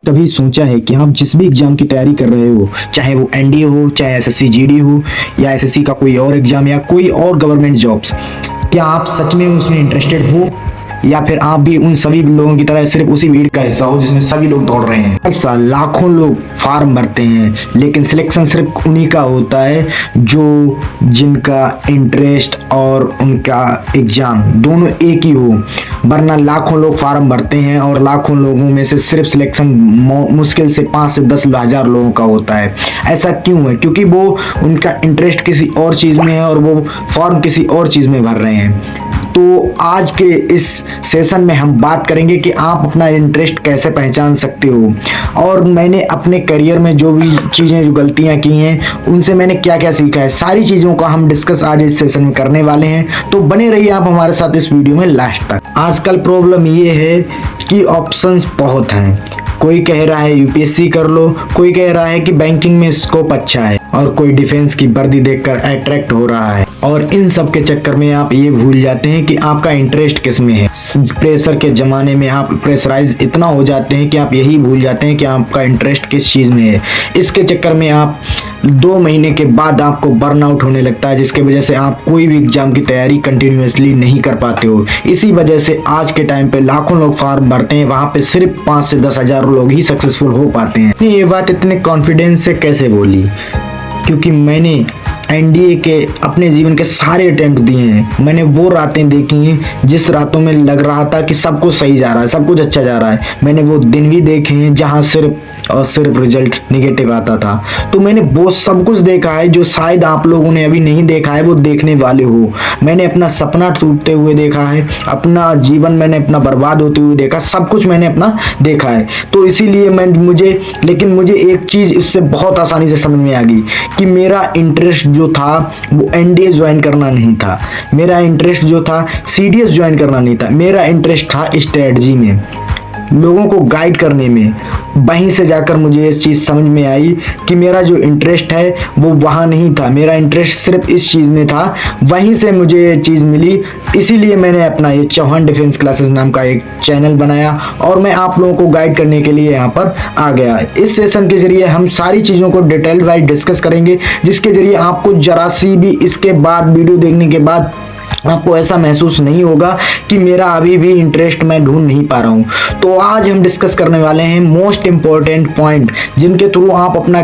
कभी सोचा है कि आप जिस भी एग्जाम की तैयारी कर रहे हो, चाहे वो एनडीए हो, चाहे एसएससी जीडी हो, या एसएससी का कोई और एग्जाम या कोई और गवर्नमेंट जॉब्स, क्या आप सच में उसमें इंटरेस्टेड हो या फिर आप भी उन सभी लोगों की तरह सिर्फ उसी भीड़ का हिस्सा हो जिसमें सभी लोग दौड़ रहे हैं? ऐसा लाखों लोग फॉर्म भरते हैं, लेकिन सिलेक्शन सिर्फ उन्हीं का होता है जो जिनका इंटरेस्ट और उनका एग्जाम दोनों एक ही हो। वरना लाखों लोग फॉर्म भरते हैं और लाखों लोगों में से सिर्फ सिलेक्शन मुश्किल से 5 से 10 हजार लोगों का होता है। ऐसा क्यों है? क्योंकि वो उनका इंटरेस्ट किसी और चीज में है और वो फॉर्म किसी और चीज में भर रहे हैं। तो आज के इस सेशन में हम बात करेंगे कि आप अपना इंटरेस्ट कैसे पहचान सकते हो, और मैंने अपने करियर में जो भी चीज़ें, जो गलतियां की हैं, उनसे मैंने क्या क्या सीखा है, सारी चीज़ों का हम डिस्कस आज इस सेशन में करने वाले हैं। तो बने रहिए आप हमारे साथ इस वीडियो में लास्ट तक। आजकल प्रॉब्लम ये है कि ऑप्शंस बहुत हैं। कोई कह रहा है यूपीएससी कर लो, कोई कह रहा है कि बैंकिंग में स्कोप अच्छा है, और कोई डिफेंस की वर्दी देखकर अट्रैक्ट हो रहा है। और इन सब के चक्कर में आप ये भूल जाते हैं कि आपका इंटरेस्ट किस में है। प्रेशर के जमाने में आप प्रेशराइज इतना हो जाते हैं कि आप यही भूल जाते हैं कि आपका इंटरेस्ट किस चीज में है। इसके चक्कर में आप 2 महीने के बाद आपको बर्नआउट होने लगता है, जिसके वजह से आप कोई भी एग्जाम की तैयारी कंटिन्यूअसली नहीं कर पाते हो। इसी वजह से आज के टाइम पे लाखों लोग फॉर्म भरते हैं, वहां पे सिर्फ 5 से 10 हजार लोग ही सक्सेसफुल हो पाते हैं। ये बात इतने कॉन्फिडेंस से कैसे बोली? क्योंकि मैंने एनडीए के अपने जीवन के सारे अटेम्प्ट दिए हैं। मैंने वो रातें देखी हैं जिस रातों में लग रहा था कि सब कुछ सही जा रहा है, सब कुछ अच्छा जा रहा है। मैंने वो दिन भी देखे हैं जहां सिर्फ और सिर्फ रिजल्ट निगेटिव आता था। तो मैंने वो सब कुछ देखा है जो शायद आप लोगों ने अभी नहीं देखा है, वो देखने वाले हो। मैंने अपना सपना टूटते हुए देखा है, अपना जीवन मैंने अपना बर्बाद होते हुए देखा, सब कुछ मैंने अपना देखा है। तो इसीलिए लेकिन मुझे एक चीज इससे बहुत आसानी से समझ में आ गई कि मेरा इंटरेस्ट जो था वो एनडीए ज्वाइन करना नहीं था, मेरा इंटरेस्ट जो था सीडीएस ज्वाइन करना नहीं था, मेरा इंटरेस्ट था स्ट्रेटजी में, लोगों को गाइड करने में। वहीं से जाकर मुझे इस चीज़ समझ में आई कि मेरा जो इंटरेस्ट है वो वहाँ नहीं था, मेरा इंटरेस्ट सिर्फ इस चीज़ में था। वहीं से मुझे ये चीज़ मिली, इसीलिए मैंने अपना ये चौहान डिफेंस क्लासेस नाम का एक चैनल बनाया और मैं आप लोगों को गाइड करने के लिए यहाँ पर आ गया। इस सेशन के जरिए हम सारी चीज़ों को डिटेल वाइज डिस्कस करेंगे, जिसके जरिए आपको जरा सी भी इसके बाद वीडियो देखने के बाद आपको ऐसा महसूस नहीं होगा कि मेरा अभी भी इंटरेस्ट मैं ढूंढ नहीं पा रहा हूं। तो आज हम डिस्कस करने वाले हैं मोस्ट इंपॉर्टेंट पॉइंट, जिनके थ्रू आप अपना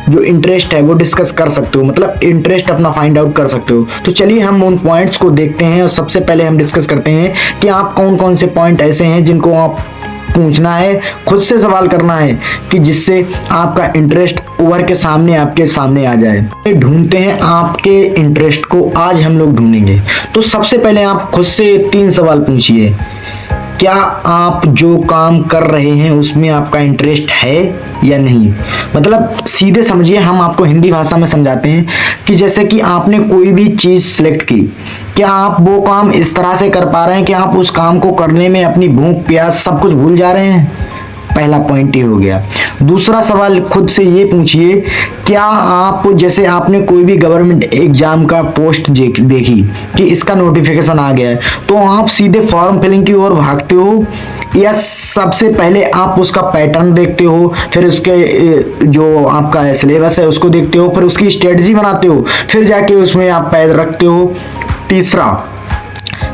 जो इंटरेस्ट है वो डिस्कस कर सकते हो, मतलब इंटरेस्ट अपना फाइंड आउट कर सकते हो। तो चलिए हम उन पॉइंट्स को देखते हैं, और सबसे पहले हम डिस्कस करते हैं कि आप कौन कौन से पॉइंट ऐसे हैं जिनको आप पूछना है, खुद से सवाल करना है कि जिससे आपका इंटरेस्ट उभर के सामने आपके सामने आ जाए। ढूंढते हैं आपके इंटरेस्ट को, आज हम लोग ढूंढेंगे। तो सबसे पहले आप खुद से 3 सवाल पूछिए। क्या आप जो काम कर रहे हैं उसमें आपका इंटरेस्ट है या नहीं? मतलब सीधे समझिए, हम आपको हिंदी भाषा में समझाते हैं कि जैसे कि आपने कोई भी चीज सिलेक्ट की, क्या आप वो काम इस तरह से कर पा रहे हैं कि आप उस काम को करने में अपनी भूख प्यास सब कुछ भूल जा रहे हैं? पहला पॉइंट ये हो गया। दूसरा सवाल खुद से ये पूछिए, क्या आप, जैसे आपने कोई भी गवर्नमेंट एग्जाम का पोस्ट देखी कि इसका नोटिफिकेशन आ गया है, तो आप सीधे फॉर्म फिलिंग की ओर भागते हो, या सबसे पहले आप उसका पैटर्न देखते हो, फिर उसके जो आपका सिलेबस है उसको देखते हो, फिर उसकी स्ट्रेटजी बनाते हो, फिर जाके उसमें आप पैर रखते हो? तीसरा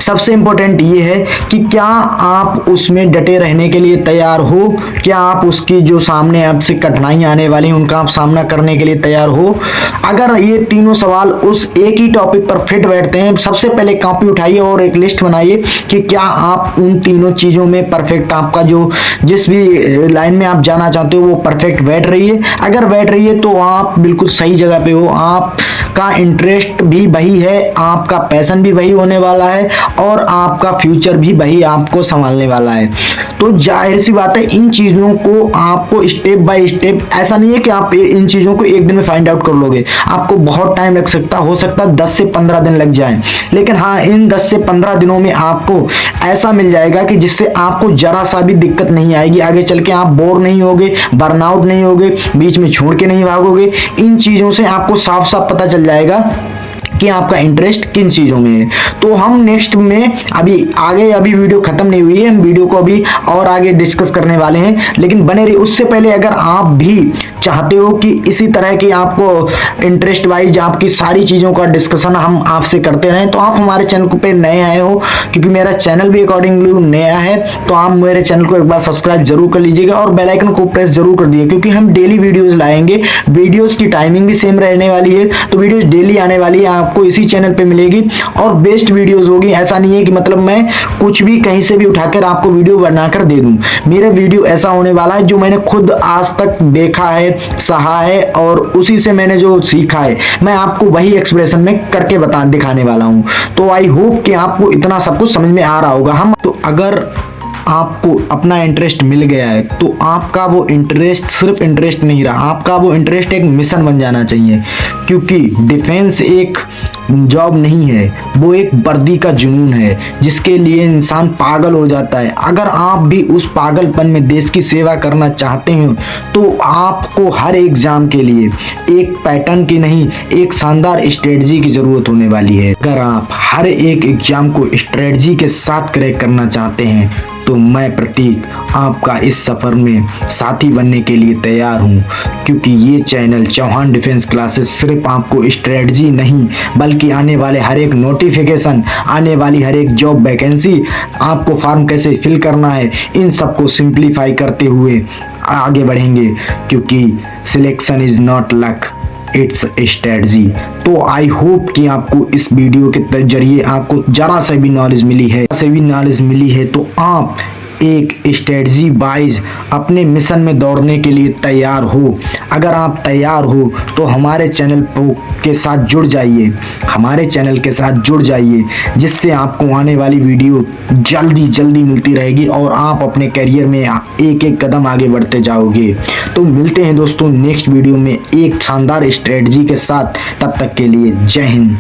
सबसे इंपॉर्टेंट ये है कि क्या आप उसमें डटे रहने के लिए तैयार हो, क्या आप उसकी जो सामने आपसे कठिनाइयां आने वाली उनका आप सामना करने के लिए तैयार हो। अगर ये तीनों सवाल उस एक ही टॉपिक पर फिट बैठते हैं, सबसे पहले कॉपी उठाइए और एक लिस्ट बनाइए कि क्या आप उन तीनों चीजों में परफेक्ट, आपका जो जिस भी लाइन में आप जाना चाहते हो वो परफेक्ट बैठ रही है। अगर बैठ रही है तो आप बिल्कुल सही जगह पे हो, आपका इंटरेस्ट भी वही है, आपका पैशन भी वही होने वाला है, और आपका फ्यूचर भी वही आपको संभालने वाला है। तो जाहिर सी बात है, इन चीजों को आपको स्टेप बाय स्टेप, ऐसा नहीं है कि आप इन चीजों को एक दिन में फाइंड आउट कर लोगे, आपको बहुत टाइम लग सकता, हो सकता है 10 से 15 दिन लग जाए। लेकिन हाँ, इन 10 से 15 दिनों में आपको ऐसा मिल जाएगा कि जिससे आपको जरा सा भी दिक्कत नहीं आएगी। आगे चल के आप बोर नहीं होगे, बर्नआउट नहीं होगे, बीच में छोड़ के नहीं भागोगे। इन चीजों से आपको साफ साफ पता चल जाएगा कि आपका इंटरेस्ट किन चीज़ों में है। तो हम नेक्स्ट में अभी वीडियो खत्म नहीं हुई है, हम वीडियो को अभी और आगे डिस्कस करने वाले हैं, लेकिन बने रहिए। उससे पहले अगर आप भी चाहते हो कि इसी तरह की आपको इंटरेस्ट वाइज आपकी सारी चीज़ों का डिस्कशन हम आपसे करते रहें, तो आप हमारे चैनल पे नए आए हो, क्योंकि मेरा चैनल भी अकॉर्डिंगली नया है, तो आप मेरे चैनल को एक बार सब्सक्राइब जरूर कर लीजिएगा और बेल आइकन को प्रेस जरूर कर दीजिए, क्योंकि हम डेली वीडियोस लाएंगे। वीडियोस की टाइमिंग भी सेम रहने वाली है, तो वीडियोस डेली आने वाली है, आपको इसी चैनल पे मिलेगी और बेस्ट वीडियोस होगी। ऐसा नहीं है कि मतलब मैं कुछ भी कहीं से भी उठाकर आपको वीडियो बनाकर दे दूं। मेरा वीडियो ऐसा होने वाला है जो मैंने खुद आज तक देखा है, सहा है, और उसी से मैंने जो सीखा है मैं आपको वही एक्सप्रेशन में करके दिखाने वाला हूं। तो आई होप कि आपको इतना सब कुछ समझ में आ रहा होगा। हम तो अगर आपको अपना इंटरेस्ट मिल गया है तो आपका वो इंटरेस्ट सिर्फ इंटरेस्ट नहीं रहा, आपका वो इंटरेस्ट एक मिशन बन जाना चाहिए, क्योंकि डिफेंस एक जॉब नहीं है, वो एक वर्दी का जुनून है जिसके लिए इंसान पागल हो जाता है। अगर आप भी उस पागलपन में देश की सेवा करना चाहते हो तो आपको हर एग्जाम के लिए एक पैटर्न की नहीं, एक शानदार स्ट्रेटजी की जरूरत होने वाली है। अगर आप हर एक एग्जाम को स्ट्रेटजी के साथ क्रैक करना चाहते हैं तो मैं प्रतीक आपका इस सफ़र में साथी बनने के लिए तैयार हूं, क्योंकि ये चैनल चौहान डिफेंस क्लासेस सिर्फ आपको स्ट्रेटजी नहीं बल्कि आने वाले हर एक नोटिफिकेशन, आने वाली हर एक जॉब वैकेंसी, आपको फॉर्म कैसे फिल करना है, इन सबको सिंप्लीफाई करते हुए आगे बढ़ेंगे, क्योंकि selection is not luck, it's strategy. तो आई होप कि आपको इस वीडियो के जरिए आपको जरा से भी नॉलेज मिली है तो आप एक स्ट्रेटजी वाइज अपने मिशन में दौड़ने के लिए तैयार हो। अगर आप तैयार हो तो हमारे चैनल के साथ जुड़ जाइए, जिससे आपको आने वाली वीडियो जल्दी मिलती रहेगी और आप अपने करियर में एक एक कदम आगे बढ़ते जाओगे। तो मिलते हैं दोस्तों नेक्स्ट वीडियो में एक शानदार स्ट्रेटजी के साथ, तब तक के लिए जय हिंद।